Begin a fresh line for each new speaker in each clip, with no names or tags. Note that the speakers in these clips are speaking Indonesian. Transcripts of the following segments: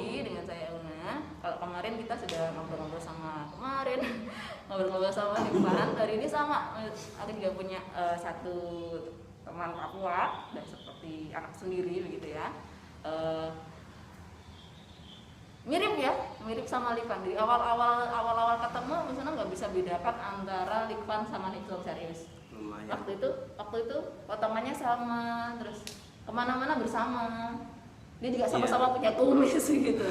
kembali dengan saya Una. Kalau kemarin kita sudah ngobrol-ngobrol sama ngobrol-ngobrol sama Rifan. Hari ini sama, aku juga punya satu teman Papua dan seperti anak sendiri begitu ya. Mirip sama Rifan. Di awal-awal ketemu misalnya nggak bisa bedakan antara Rifan sama Nipson serius.
Lumayan.
Waktu itu potongannya sama, terus kemana-mana bersama. Dia juga sama-sama punya kumis gitu.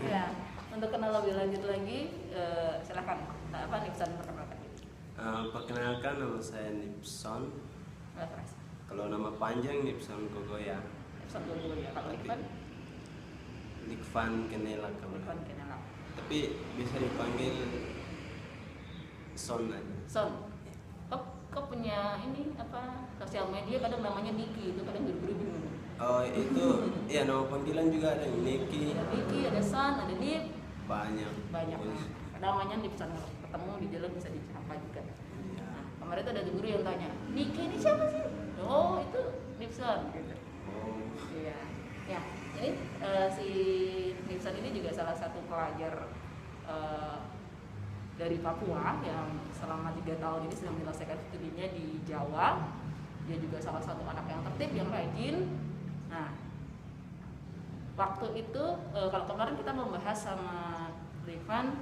Ya, untuk kenal lebih lanjut lagi, silakan Nipson perkenalkan diri.
Perkenalkan, nama saya Nipson. Kalau nama panjang Nipson Kogoya.
Nipson Kogoya. Kalau Rifan?
Rifan Kenela kalau.
Rifan Kenela.
Tapi bisa dipanggil Son aja.
Son. Kok punya ini sosial media kadang namanya Niki, itu kadang guru-guru bingung.
Oh itu ya, nama panggilan juga ada Niki.
Ada Niki, ada Son, ada Nip.
Banyak.
Namanya Nipson, ketemu di jalan bisa disapa juga.
Iya.
Nah, kemarin itu ada guru yang tanya, Niki ini siapa sih? Oh itu Nipson gitu.
Oh.
Iya. Ya, ini si Nipson ini juga salah satu pelajar dari Papua yang selama 3 tahun ini sedang menyelesaikan studinya di Jawa. Dia juga salah satu anak yang tertib, yang rajin. Nah, waktu itu kalau kemarin kita membahas sama Rifan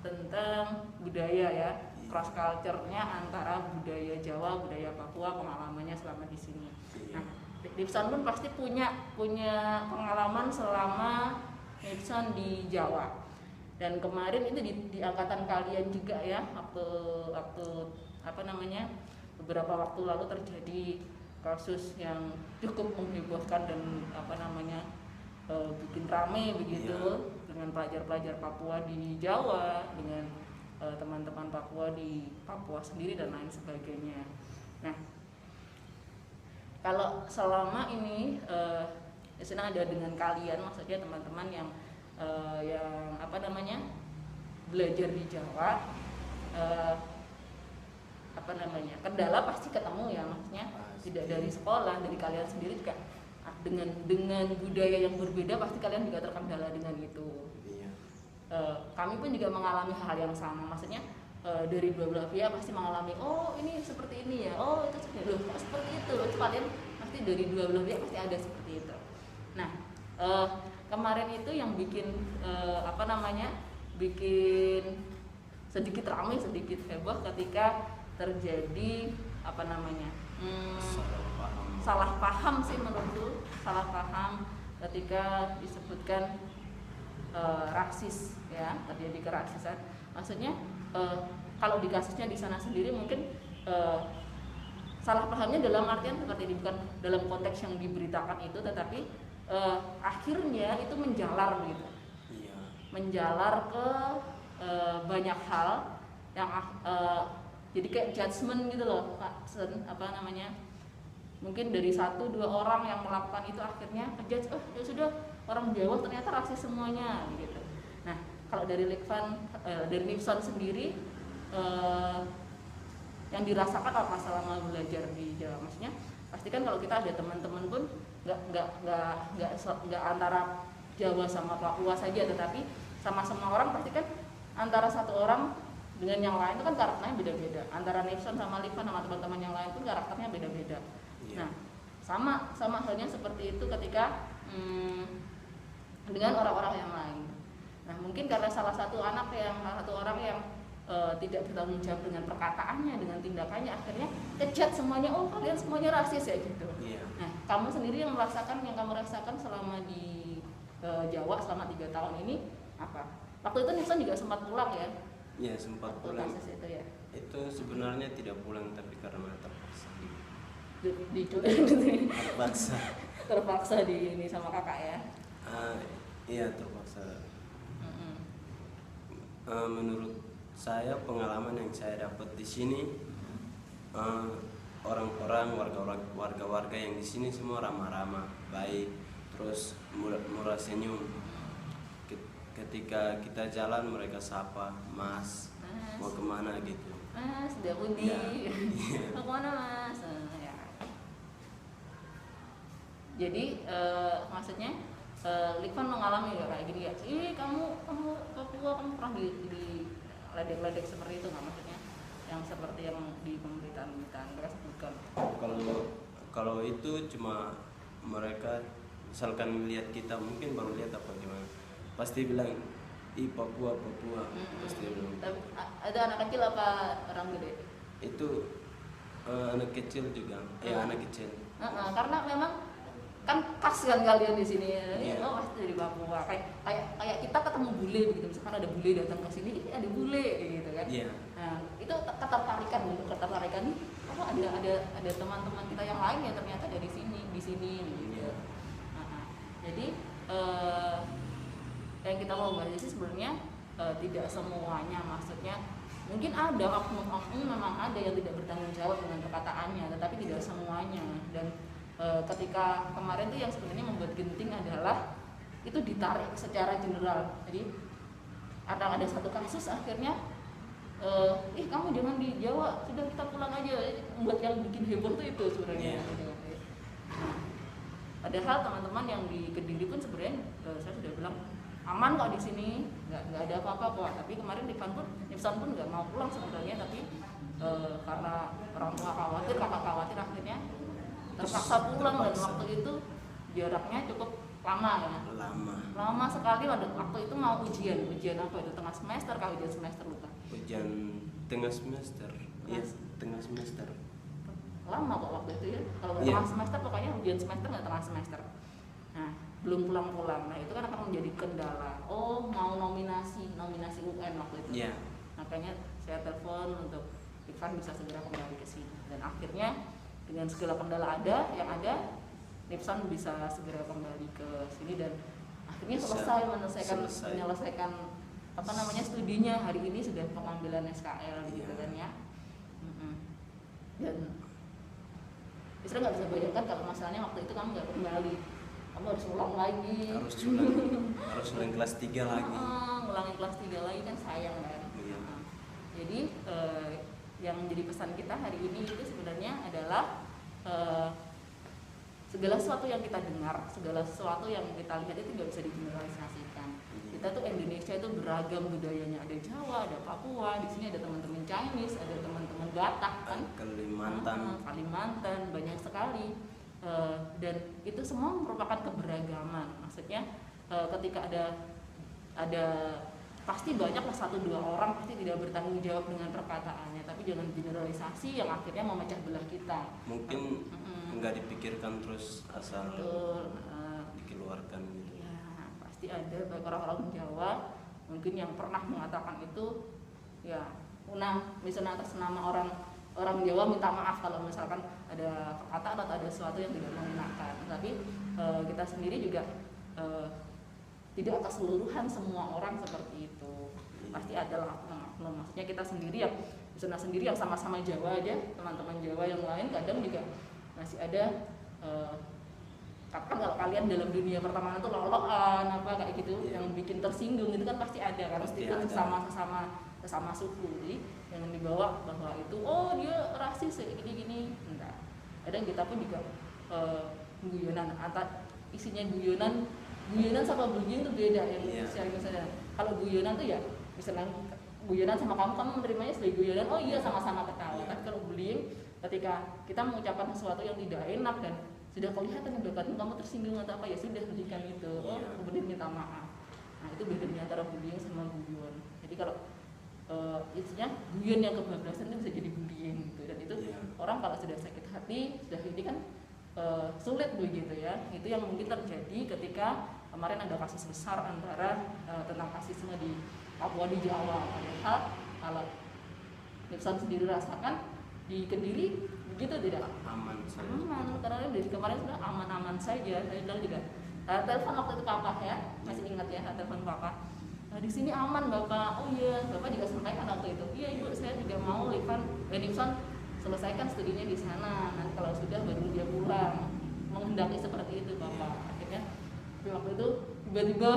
tentang budaya ya, cross culture-nya antara budaya Jawa, budaya Papua, pengalamannya selama di sini. Nah, Nipson pun pasti punya pengalaman selama Nipson di Jawa. Dan kemarin itu di angkatan kalian juga ya, waktu beberapa waktu lalu terjadi kasus yang cukup menghebohkan dan bikin rame begitu, dengan pelajar-pelajar Papua di Jawa, dengan teman-teman Papua di Papua sendiri dan lain sebagainya. Nah, kalau selama ini senang ada dengan kalian, maksudnya teman-teman yang belajar di Jawa, kendala pasti ketemu ya, maksudnya tidak dari sekolah, dari kalian sendiri juga dengan budaya yang berbeda pasti kalian juga terkendala dengan itu.
Iya.
Kami pun juga mengalami hal yang sama, maksudnya dari dua belah pihak pasti mengalami, oh ini seperti ini ya, oh itu seperti itu, kalian pasti dari dua belah pihak pasti ada seperti itu. Nah, kemarin itu yang bikin bikin sedikit ramai, sedikit heboh ketika terjadi salah paham sih menurutku, salah paham ketika disebutkan rasis ya, terjadi kerasisan. Maksudnya kalau di kasusnya di sana sendiri mungkin salah pahamnya dalam artian seperti ini, bukan dalam konteks yang diberitakan itu, tetapi akhirnya itu menjalar begitu.
Iya.
Menjalar ke banyak hal yang jadi kayak judgement gitu loh, mungkin dari 1-2 orang yang melakukan itu akhirnya ngejudge, ya sudah orang Jawa ternyata rasis semuanya gitu. Nah, kalau dari Nipson sendiri yang dirasakan apa selama belajar di Jawa? Maksudnya pastikan kalau kita ada teman-teman pun nggak antara Jawa sama Papua saja, tetapi sama semua orang pasti kan antara satu orang dengan yang lain itu kan karakternya beda-beda. Antara Nipson sama Rifan sama teman-teman yang lain pun karakternya beda-beda.
Iya.
Nah, sama halnya seperti itu ketika dengan orang-orang yang lain. Nah, mungkin karena salah satu orang yang tidak bertanggung jawab dengan perkataannya, dengan tindakannya, akhirnya kejat semuanya, oh kalian semuanya rasis ya gitu.
Iya.
Nah, kamu sendiri yang kamu rasakan selama di Jawa selama 3 tahun ini apa? Waktu itu Nipson juga sempat pulang ya?
Iya, sempat pulang.
Kasus itu ya?
Itu sebenarnya tidak pulang, tapi karena terpaksa.
Terpaksa di ini sama kakak ya?
Iya, terpaksa. Menurut saya, pengalaman yang saya dapat di sini, orang-orang, warga-warga yang di sini semua ramah-ramah, baik, terus murah senyum. Ketika kita jalan mereka sapa, Mas, mau kemana gitu.
Mas, udah pundi?
Ya.
Mau kemana Mas? Ya. Jadi maksudnya Likvan mengalami ya kayak gini ya, ih kamu Papua kamu pernah di ledek-ledek seperti itu nggak, maksudnya yang seperti yang di pemberitaan mereka sebutkan?
Kalau itu cuma mereka misalkan melihat kita, mungkin baru lihat apa gimana, pasti bilang ih Papua pasti bilang.
Tapi ada anak kecil apa orang gede?
Itu anak kecil juga, anak kecil.
Karena memang kan khas kan kalian di sini ya.
Iya.
Oh pasti dari Papua, kayak kita ketemu bule begitu, misalkan ada bule datang ke sini, ada bule gitu kan.
Iya.
Nah itu ketertarikan oh ada teman-teman kita yang lain ya ternyata dari sini gitu.
Iya.
Jadi yang kita mau bahas sih sebenarnya tidak semuanya, maksudnya mungkin ada oknum memang ada yang tidak bertanggung jawab dengan perkataannya, tetapi tidak semuanya. Dan ketika kemarin tuh yang sebenarnya membuat genting adalah itu ditarik secara general. Jadi ada satu kasus akhirnya kamu jangan di Jawa, sudah kita pulang aja. Membuat yang bikin heboh tuh itu sebenarnya. Nah, padahal teman-teman yang di Kediri pun sebenarnya saya sudah bilang aman kok di sini, nggak ada apa-apa kok. Tapi kemarin Nifsan pun nggak mau pulang sebenarnya, tapi karena orang tua khawatir, kakak khawatir, akhirnya terpaksa pulang. Dan waktu itu jaraknya cukup lama ya. Lama sekali. Waktu itu mau ujian apa itu, tengah semester kah, ujian semester lupa.
Ujian tengah semester. Iya, tengah semester.
Lama kok waktu itu ya. Kalau tengah semester pokoknya ujian semester nggak tengah semester. Nah, belum pulang. Nah, itu kan akan menjadi kendala. Oh, mau nominasi UN waktu itu.
Iya.
Makanya saya telepon untuk Irfan bisa segera kembali ke sini. Dan akhirnya dengan segala kendala yang ada, Nipson bisa segera kembali ke sini dan akhirnya selesai menyelesaikan studinya. Hari ini sudah pengambilan SKL gitu kan ya. Dan Isra nggak bisa bayangkan kalau masalahnya waktu itu kamu nggak kembali, kamu harus ulang lagi.
Harus ulang kelas 3 lagi.
Ngulangin kelas 3 lagi kan sayang kan.
Iya.
Jadi yang menjadi pesan kita hari ini itu sebenarnya adalah segala sesuatu yang kita dengar, segala sesuatu yang kita lihat itu nggak bisa digeneralisasikan. Kita tuh Indonesia itu beragam budayanya, ada Jawa, ada Papua, di sini ada teman-teman Chinese, ada teman-teman Batak kan, Kalimantan, banyak sekali. Dan itu semua merupakan keberagaman. Maksudnya ketika ada pasti banyaklah 1-2 orang pasti tidak bertanggung jawab dengan perkataannya, tapi jangan generalisasi yang akhirnya memecah belah kita.
Mungkin nggak dipikirkan terus asal dikeluarkan gitu.
Ya, pasti ada baik orang-orang Jawa mungkin yang pernah mengatakan itu ya misalnya atas nama orang Jawa minta maaf kalau misalkan ada perkataan atau ada sesuatu yang tidak mengenakan. Tapi kita sendiri juga tidak keseluruhan semua orang seperti itu. Pasti ada oknum. Maksudnya kita sendiri yang sama-sama Jawa aja, teman-teman Jawa yang lain kadang juga masih ada kan kalau kalian dalam dunia pertemanan tuh lolokan apa kayak gitu yang bikin tersinggung itu kan pasti ada kan, meskipun sesama suku. Jadi jangan dibawa bahwa itu dia rasis kayak gini enggak. Kadang kita pun juga guyonan, isinya guyonan sama bullying itu beda ya. Misalnya kalau guyonan tuh ya misalnya guyonan sama kamu menerimanya sebagai guyonan, sama-sama ketawa. Tapi kalau bullying ketika kita mengucapkan sesuatu yang tidak enak dan sudah kelihatan yang batin kamu tersinggung atau apa, ya sudah hentikan itu. Kemudian minta maaf. Nah, itu bedanya antara bullying sama guyon. Jadi kalau isinya guyon yang kebablasan itu bisa jadi bullying gitu. Dan itu orang kalau sudah sakit hati, sudah ini kan sulit begitu ya. Itu yang mungkin terjadi ketika kemarin ada kasus besar antara tentang rasisme di Papua di Jawa. Padahal kalau Nipson sendiri rasakan di Kediri begitu tidak?
Aman,
karena dari kemarin sudah aman-aman saja. Saya bilang juga telepon waktu itu papa ya, masih ingat ya, telepon papa. Di sini aman bapak. Oh iya, bapak juga sampaikan waktu itu. Iya ibu, saya juga mau Nipson selesaikan studinya di sana. Nanti kalau sudah baru dia pulang. Menghendaki seperti itu bapak. Akhirnya waktu itu tiba-tiba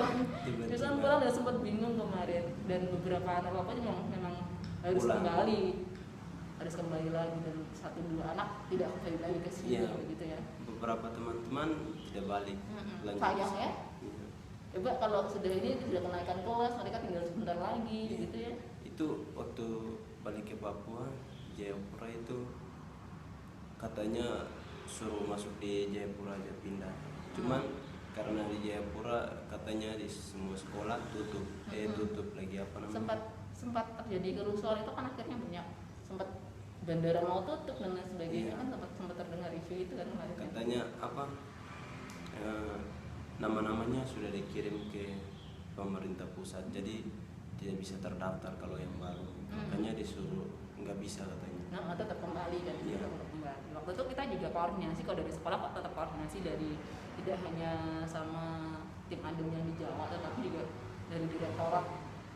Nipson pulang dan sempat bingung kemarin. Dan beberapa anak bapak juga memang harus kembali lagi, dan 1-2 anak tidak kembali lagi ke sini gitu ya.
Beberapa teman-teman tidak balik.
Sayang ya. Coba kalau sudah ini sudah kenaikan kelas, mereka tinggal sebentar lagi,
Iya.
gitu ya.
Itu waktu balik ke Papua, Jayapura itu katanya suruh masuk di Jayapura aja pindah. Cuman karena di Jayapura katanya di semua sekolah tutup, tutup lagi apa namanya?
Sempat terjadi kerusuhan itu kan, akhirnya banyak, sempat bandara mau tutup dan lain sebagainya.
Iya.
Kan sempat terdengar isu itu kan kemarin.
Katanya apa? Nama-namanya sudah dikirim ke pemerintah pusat, jadi tidak bisa terdaftar kalau yang baru. Makanya disuruh nggak bisa katanya.
Nah, tetap kembali kan,
Iya.
tetap kembali. Waktu itu kita juga koordinasi, kalau dari sekolah kok tetap koordinasi dari, tidak hanya sama tim adem yang di Jawa, tetapi juga dari direktorat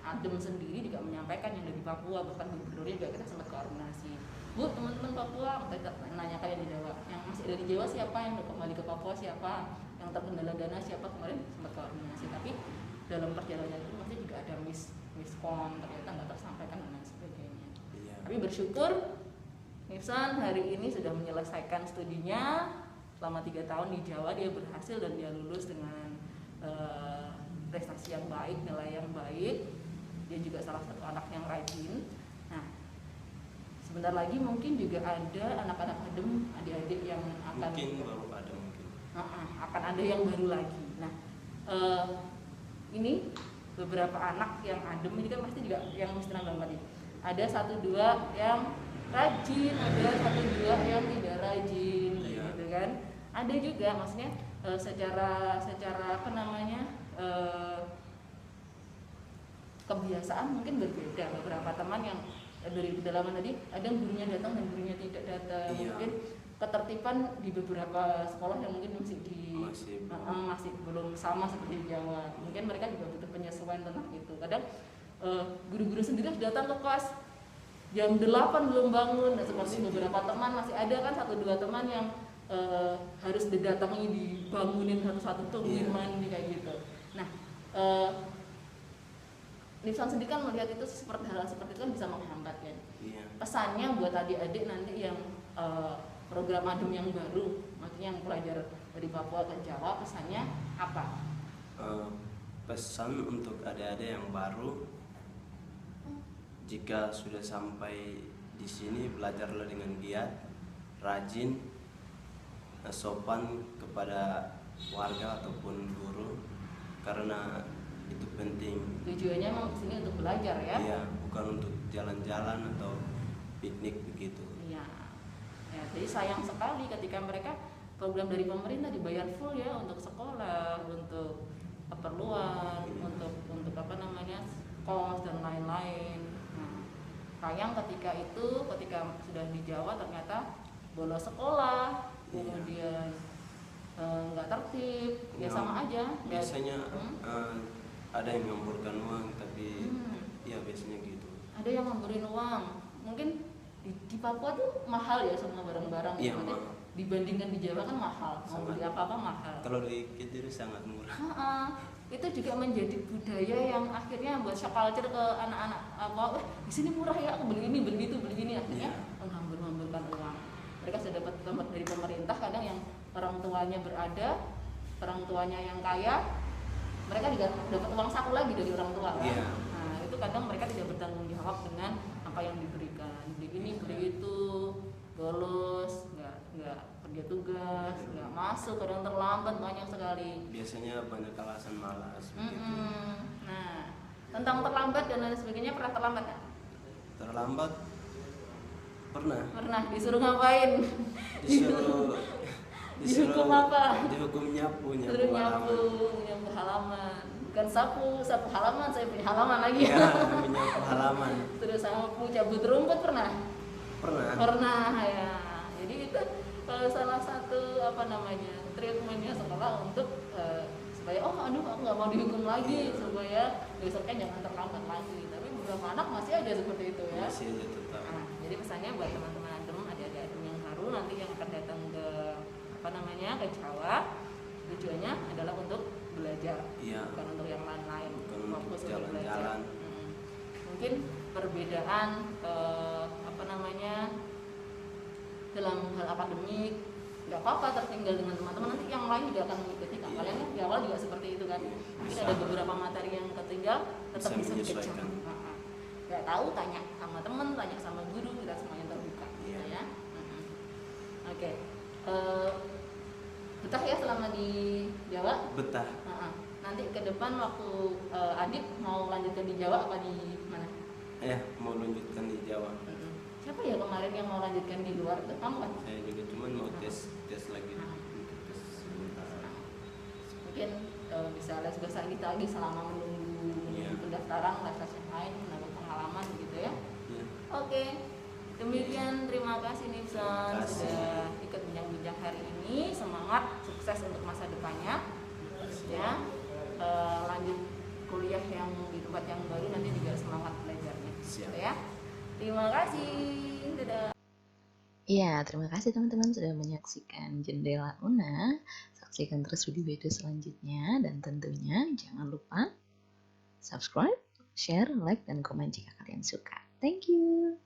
adem sendiri juga menyampaikan yang dari Papua, bahkan gubernurnya juga kita sempat koordinasi. Bu, teman-teman Papua, kita nanya kayak di Jawa, yang masih dari Jawa siapa, yang udah kembali ke Papua siapa, yang terkendala dana siapa, kemarin sempat koordinasi. Tapi dalam perjalanan itu masih juga ada miskom, ternyata nggak tersampaikan dan lain sebagainya.
Iya.
Tapi bersyukur Nifsan hari ini sudah menyelesaikan studinya selama 3 tahun di Jawa. Dia berhasil dan dia lulus dengan prestasi yang baik, nilai yang baik. Dia juga salah satu anak yang rajin. Nah, sebentar lagi mungkin juga ada anak-anak adem, adik-adik yang akan
Mungkin baru ada mungkin.
akan ada yang baru lagi. Nah, ini beberapa anak yang adem ini kan pasti juga yang Mister Bang tadi. Ada 1-2 yang rajin, ada 1-2 yang tidak rajin,
Iya.
gitu kan. Ada juga, maksudnya secara apa namanya, kebiasaan mungkin berbeda. Beberapa teman yang dari pedalaman tadi, ada yang gurunya datang dan gurunya tidak datang.
Iya.
Mungkin ketertiban di beberapa sekolah yang mungkin masih belum sama seperti di Jawa. Mungkin mereka juga butuh penyesuaian tentang itu. Kadang guru-guru sendiri harus datang ke kelas jam 8 belum bangun. Nah, seperti beberapa teman masih ada kan 1-2 teman yang harus didatangi, dibangunin satu-satu tuh mandi kayak gitu. Nah, Nifsan sendiri kan melihat itu hal seperti itu kan bisa menghambat kan.
Iya.
Pesannya buat adik-adik nanti yang program adem yang baru, maksudnya yang pelajar dari Papua ke Jawa, pesannya apa?
Pesan untuk adik-adik yang baru, jika sudah sampai di sini belajarlah dengan giat, rajin, sopan kepada warga ataupun guru, karena itu penting.
Tujuannya memang kesini untuk belajar ya?
Iya, bukan untuk jalan-jalan atau piknik begitu.
Iya. Ya, jadi sayang sekali ketika mereka program dari pemerintah dibayar full ya untuk sekolah, untuk keperluan, untuk apa namanya, kos dan lain-lain. Nah, sayang ketika sudah di Jawa ternyata bolos sekolah, kemudian nggak tertib, ya sama aja.
Biasanya ada yang ngamburkan uang, tapi ya biasanya gitu.
Ada yang ngamburin uang, mungkin di Papua tuh mahal ya semua barang-barang.
Iya, mahal.
Dibandingkan di Jawa kan mahal, mau beli apa-apa mahal.
Kalau di Kediri sangat murah.
Itu juga menjadi budaya yang akhirnya buat shock culture ke anak-anak. Di sini murah ya, aku beli ini, beli itu, beli ini, akhirnya menghambur-hamburkan uang. Mereka sudah dapat dari pemerintah, kadang yang orang tuanya berada, orang tuanya yang kaya, mereka juga dapat uang saku lagi dari orang tua kan.
Iya.
Nah, itu kadang mereka tidak bertanggung jawab dengan apa yang diberikan. Beli ini, beli itu, bolos, nggak kerja tugas, nggak masuk, kadang terlambat, banyak sekali.
Biasanya banyak alasan malas begitu.
Nah, tentang terlambat dan lain sebagainya, pernah terlambat nggak?
Terlambat pernah.
Pernah. Disuruh ngapain?
Disuruh
Dihukum apa?
Dihukum nyapu
Suruh
halaman.
nyapu halaman. Bukan sapu halaman, saya punya halaman lagi.
Ya, menyapu halaman.
Terus sapu cabut rumput pernah?
Pernah
Ya. Jadi itu salah satu apa namanya, treatmentnya sekolah untuk supaya aku nggak mau dihukum lagi, supaya besoknya jangan terlambat lagi. Tapi beberapa anak masih ada seperti itu ya.
Masih ada tetap.
Nah, jadi pesannya buat teman-teman adem, adik-adik adem yang baru nanti yang akan datang ke ke Jawa, tujuannya adalah untuk belajar,
Iya.
bukan untuk yang lain-lain.
Bukan untuk
Fokus untuk
jalan-jalan.
belajar. Mungkin perbedaan dalam hal akademik nggak apa-apa tertinggal dengan teman-teman, nanti yang lain juga akan mengikuti kan. Kalian kan di awal juga seperti itu kan, mungkin ada beberapa materi yang ketinggal tetap bisa dikejar. Nggak tahu tanya sama temen, tanya sama guru, kita semuanya terbuka gitu ya. Oke. Betah ya selama di Jawa?
Betah.
Nanti ke depan waktu adik mau lanjutkan di Jawa apa di mana?
Ya, mau lanjutkan di Jawa.
Siapa ya kemarin yang mau lanjutkan di luar? Itu kamu kan?
Saya juga cuman mau tes lagi untuk tes sementara.
Mungkin bisa les bahasa Inggris lagi selama menunggu pendaftaran les yang lain, menambah pengalaman gitu ya. Oke. Demikian, terima kasih Nipson sudah ikut bincang-bincang hari ini. Semangat, sukses untuk masa depannya ya. Lanjut kuliah yang di tempat yang baru, nanti juga semangat belajarnya. Siap ya. Terima kasih. Dadah.
Iya, terima kasih teman-teman sudah menyaksikan Jendela Una. Saksikan terus video-video selanjutnya dan tentunya jangan lupa subscribe, share, like, dan komen jika kalian suka. Thank you.